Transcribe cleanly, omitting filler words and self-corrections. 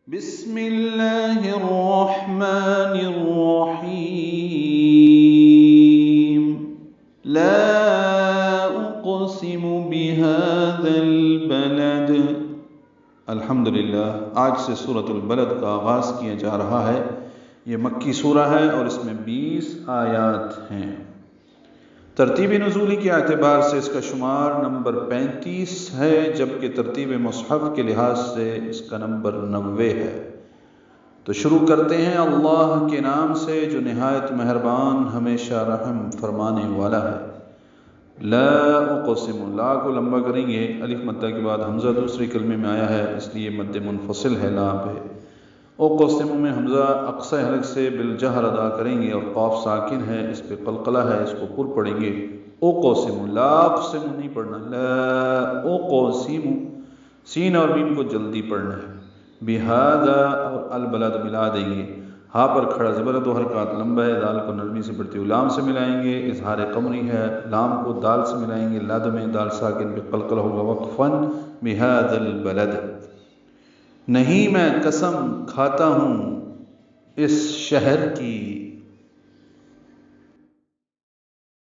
بسم اللہ الرحمن الرحیم لا اقسم بهذا البلد۔ الحمدللہ، آج سے سورۃ البلد کا آغاز کیا جا رہا ہے۔ یہ مکی سورہ ہے اور اس میں 20 آیات ہیں۔ ترتیب نزولی کے اعتبار سے اس کا شمار نمبر 35 ہے، جبکہ ترتیب مصحف کے لحاظ سے اس کا نمبر 90 ہے۔ تو شروع کرتے ہیں اللہ کے نام سے جو نہایت مہربان ہمیشہ رحم فرمانے والا ہے۔ لا اقسم، لا کو لمبا کریں گے، الف مدہ کے بعد حمزہ دوسرے کلمے میں آیا ہے، اس لیے مد منفصل ہے لا پہ۔ اقسم میں حمزہ اقصی حلق سے بالجہر ادا کریں گے اور قاف ساکن ہے، اس پہ قلقلہ ہے، اس کو پر پڑھیں گے۔ اقسم، لا اقسم نہیں پڑھنا، لا اقسم، سین اور میم کو جلدی پڑھنا ہے۔ بہذا اور البلد ملا دیں گے، ہاں پر کھڑا زبر دو حرکات لمبا ہے، دال کو نرمی سے پڑھتے ہوئے لام سے ملائیں گے، اظہار قمری ہے، لام کو دال سے ملائیں گے، لد میں دال ساکن پہ قلقلہ ہوگا وقفاً۔ بہذا البلد، نہیں میں قسم کھاتا ہوں اس شہر کی،